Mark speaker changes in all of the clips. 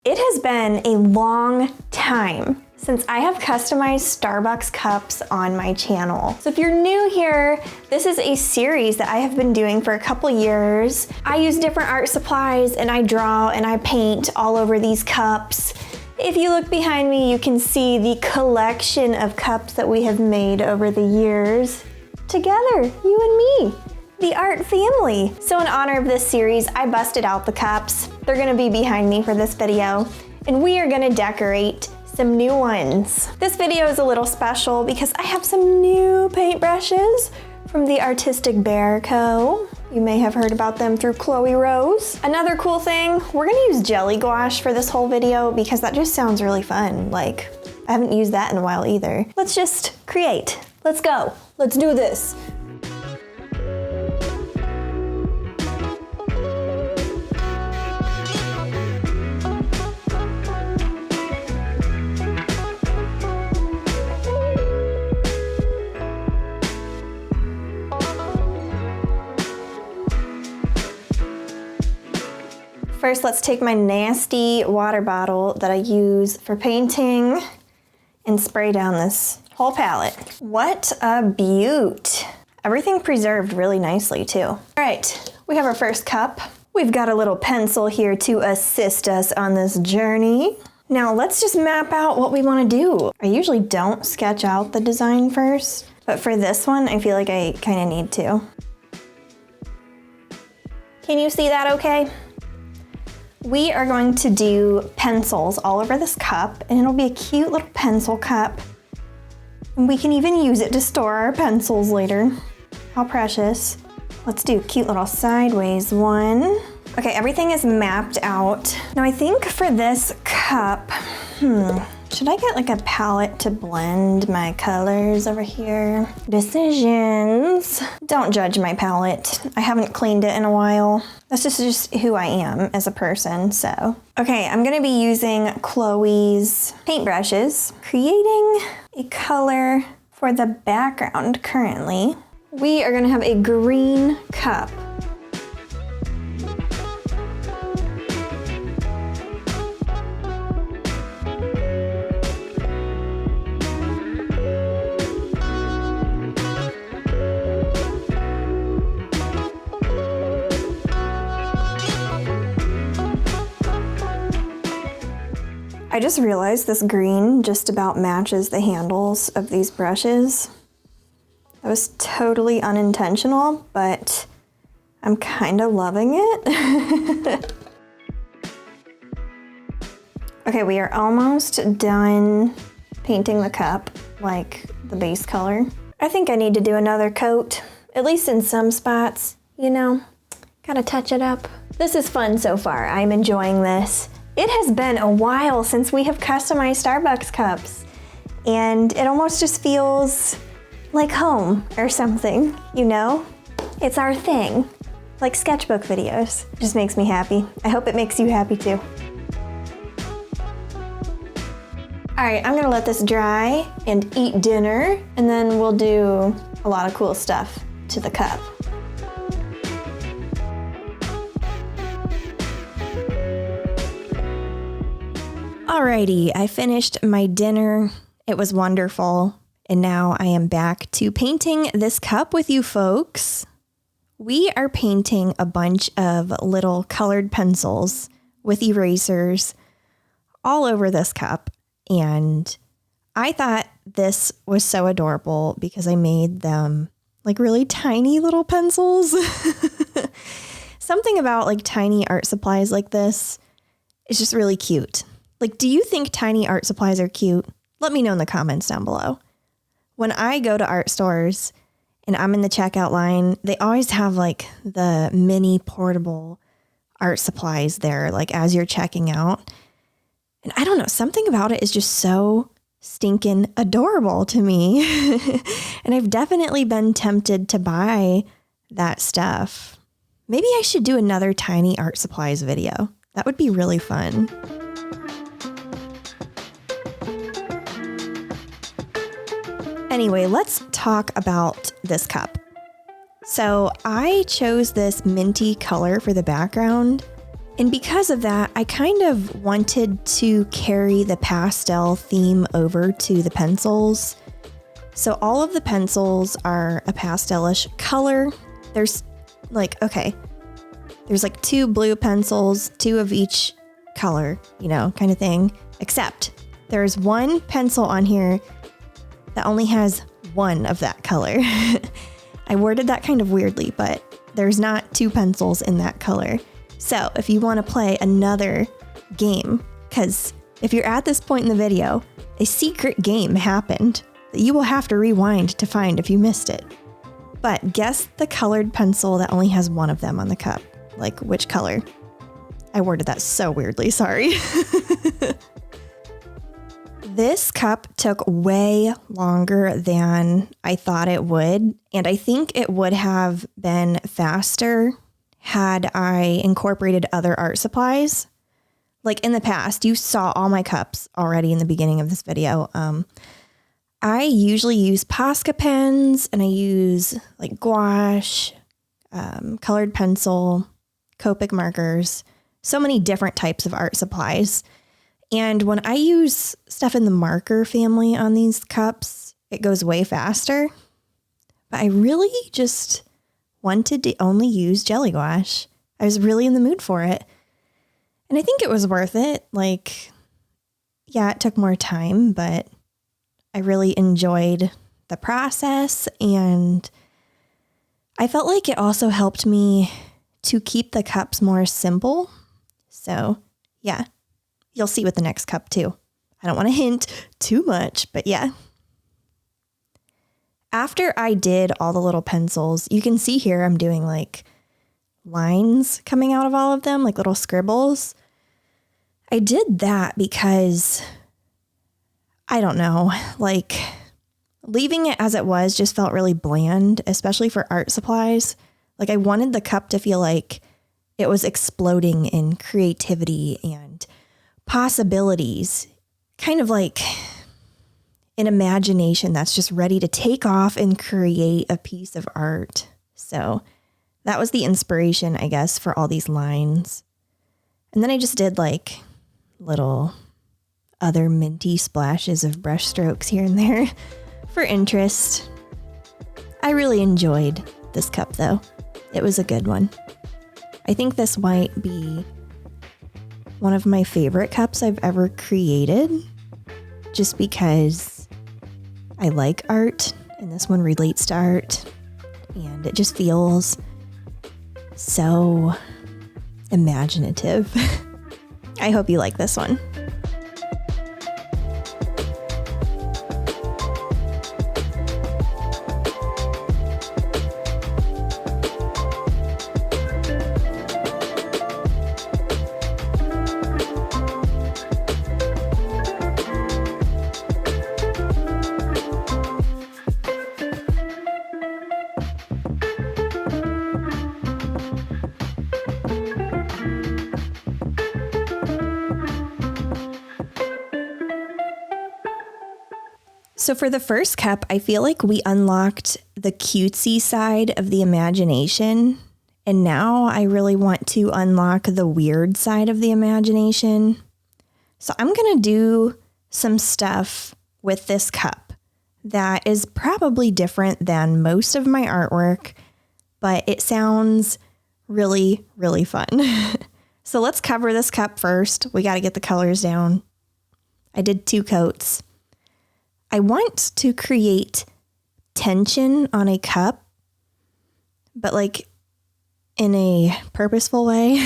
Speaker 1: It has been a long time since I have customized Starbucks cups on my channel. So if you're new here, this is a series that I have been doing for a couple years. I use different art supplies and I draw and I paint all over these cups. If you look behind me, you can see the collection of cups that we have made over the years. Together, you and me, the art family. So in honor of this series, I busted out the cups. They're gonna be behind me for this video, and we are gonna decorate some new ones. This video is a little special because I have some new paintbrushes from the Artistic Bear Co. You may have heard about them through Chloe Rose. Another cool thing, we're gonna use jelly gouache for this whole video because that just sounds really fun. Like, I haven't used that in a while either. Let's just create. Let's go. Let's do this. First, let's take my nasty water bottle that I use for painting and spray down this whole palette. What a beaut. Everything preserved really nicely too. All right, we have our first cup. We've got a little pencil here to assist us on this journey. Now let's just map out what we want to do. I usually don't sketch out the design first, but for this one, I feel like I kind of need to. Can you see that okay? We are going to do pencils all over this cup, and it'll be a cute little pencil cup. And we can even use it to store our pencils later. How precious. Let's do a cute little sideways one. Okay, everything is mapped out. Now I think for this cup, should I get like a palette to blend my colors over here? Decisions. Don't judge my palette. I haven't cleaned it in a while. That's just who I am as a person, so. Okay, I'm gonna be using Chloe's paintbrushes, creating a color for the background currently. We are gonna have a green cup. I just realized this green just about matches the handles of these brushes. That was totally unintentional, but I'm kind of loving it. Okay, we are almost done painting the cup, like the base color. I think I need to do another coat, at least in some spots, you know, gotta touch it up. This is fun so far, I'm enjoying this. It has been a while since we have customized Starbucks cups, and it almost just feels like home or something, you know? It's our thing, like sketchbook videos. It just makes me happy. I hope it makes you happy too. All right, I'm gonna let this dry and eat dinner, and then we'll do a lot of cool stuff to the cup. Alrighty, I finished my dinner. It was wonderful. And now I am back to painting this cup with you folks. We are painting a bunch of little colored pencils with erasers all over this cup. And I thought this was so adorable because I made them like really tiny little pencils. Something about like tiny art supplies like this is just really cute. Like, do you think tiny art supplies are cute? Let me know in the comments down below. When I go to art stores and I'm in the checkout line, they always have like the mini portable art supplies there, like as you're checking out. And I don't know, something about it is just so stinking adorable to me. And I've definitely been tempted to buy that stuff. Maybe I should do another tiny art supplies video. That would be really fun. Anyway, let's talk about this cup. So I chose this minty color for the background, And because of that, I kind of wanted to carry the pastel theme over to the pencils. So all of the pencils are a pastelish color. There's like 2 blue pencils, 2 of each color, kind of thing. Except there's one pencil on here that only has 1 of that color. I worded that kind of weirdly, but there's not 2 pencils in that color. So if you want to play another game, because if you're at this point in the video, a secret game happened that you will have to rewind to find if you missed it. But guess the colored pencil that only has 1 of them on the cup. Like which color? I worded that so weirdly, sorry. This cup took way longer than I thought it would, and I think it would have been faster had I incorporated other art supplies. Like in the past, you saw all my cups already in the beginning of this video. I usually use Posca pens, and I use like gouache, colored pencil, Copic markers, so many different types of art supplies. And when I use stuff in the marker family on these cups, it goes way faster. But I really just wanted to only use jelly gouache. I was really in the mood for it. And I think it was worth it. Like, yeah, it took more time, but I really enjoyed the process. And I felt like it also helped me to keep the cups more simple. So yeah, you'll see with the next cup too. I don't want to hint too much, but yeah. After I did all the little pencils, you can see here I'm doing like lines coming out of all of them, like little scribbles. I did that because, I don't know, like leaving it as it was just felt really bland, especially for art supplies. Like I wanted the cup to feel like it was exploding in creativity and possibilities, kind of like an imagination that's just ready to take off and create a piece of art. So that was the inspiration, I guess, for all these lines. And then I just did like little other minty splashes of brush strokes here and there for interest. I really enjoyed this cup though. It was a good one. I think this might be one of my favorite cups I've ever created, just because I like art and this one relates to art and it just feels so imaginative. I hope you like this one. So for the first cup, I feel like we unlocked the cutesy side of the imagination. And now I really want to unlock the weird side of the imagination. So I'm going to do some stuff with this cup that is probably different than most of my artwork, but it sounds really, really fun. So let's cover this cup first. We got to get the colors down. I did 2 coats. I want to create tension on a cup, but like in a purposeful way.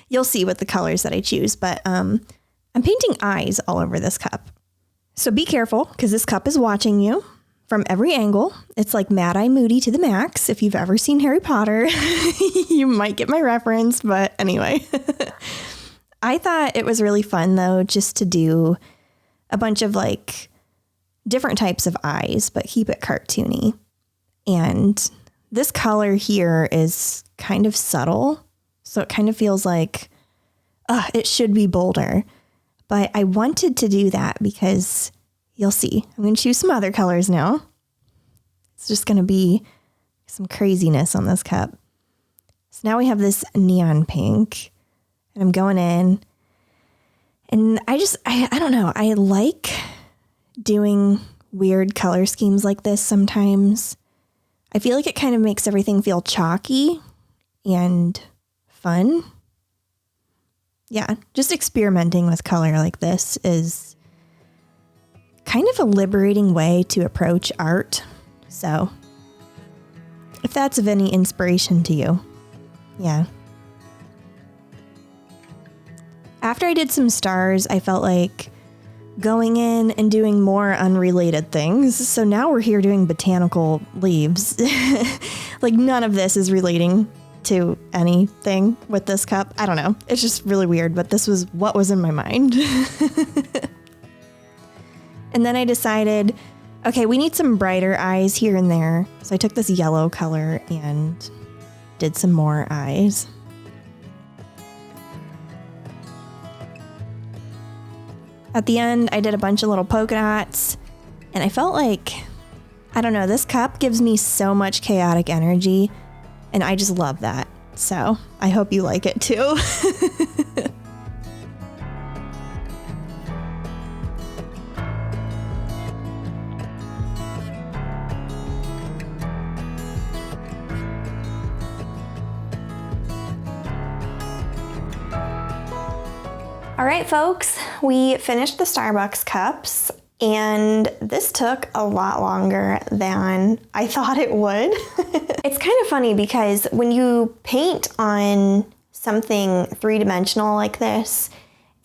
Speaker 1: You'll see with the colors that I choose, but I'm painting eyes all over this cup. So be careful because this cup is watching you from every angle. It's like Mad Eye Moody to the max. If you've ever seen Harry Potter, you might get my reference, but anyway. I thought it was really fun though, just to do a bunch of like different types of eyes, but keep it cartoony. And this color here is kind of subtle, so it kind of feels like it should be bolder. But I wanted to do that because you'll see. I'm going to choose some other colors now. It's just going to be some craziness on this cup. So now we have this neon pink. and I'm going in. And I don't know. I like doing weird color schemes like this sometimes. I feel like it kind of makes everything feel chalky and fun. Yeah, just experimenting with color like this is kind of a liberating way to approach art. So, if that's of any inspiration to you, yeah. After I did some stars, I felt like going in and doing more unrelated things. So now we're here doing botanical leaves. Like none of this is relating to anything with this cup. I don't know. It's just really weird, but this was what was in my mind. And then I decided, okay, we need some brighter eyes here and there. So I took this yellow color and did some more eyes. At the end, I did a bunch of little polka dots, and I felt like, I don't know, this cup gives me so much chaotic energy, and I just love that. So I hope you like it too. All right, folks, we finished the Starbucks cups, and this took a lot longer than I thought it would. It's kind of funny because when you paint on something three-dimensional like this,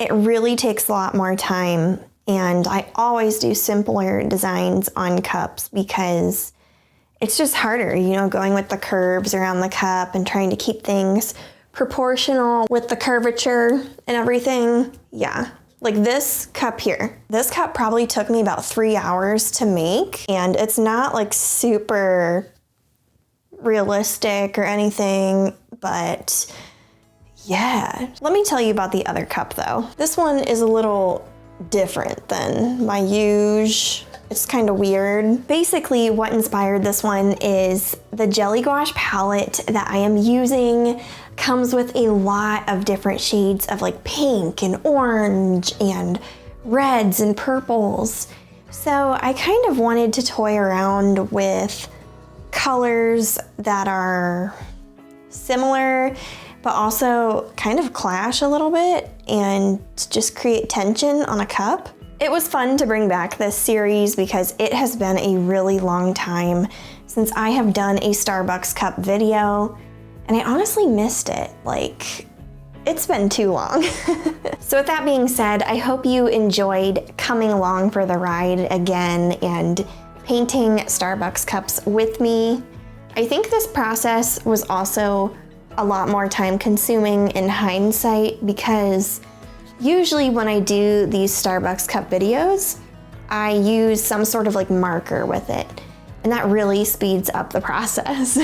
Speaker 1: it really takes a lot more time, and I always do simpler designs on cups because it's just harder, you know, going with the curves around the cup and trying to keep things proportional with the curvature and everything. Yeah, like this cup here. This cup probably took me about 3 hours to make, and it's not like super realistic or anything, but yeah. Let me tell you about the other cup though. This one is a little different than my usual. It's kind of weird. Basically, what inspired this one is the Jelly Gouache palette that I am using comes with a lot of different shades of like pink and orange and reds and purples. So I kind of wanted to toy around with colors that are similar, but also kind of clash a little bit and just create tension on a cup. It was fun to bring back this series because it has been a really long time since I have done a Starbucks cup video, and I honestly missed it. Like, it's been too long. So with that being said, I hope you enjoyed coming along for the ride again and painting Starbucks cups with me. I think this process was also a lot more time consuming in hindsight because usually when I do these Starbucks cup videos, I use some sort of like marker with it, and that really speeds up the process.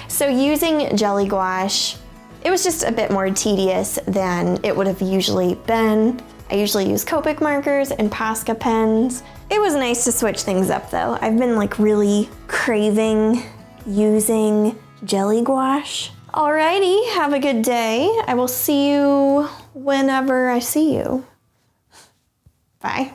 Speaker 1: So using Jelly Gouache, it was just a bit more tedious than it would have usually been. I usually use Copic markers and Posca pens. It was nice to switch things up though. I've been like really craving using Jelly Gouache. Alrighty, have a good day. I will see you whenever I see you. Bye.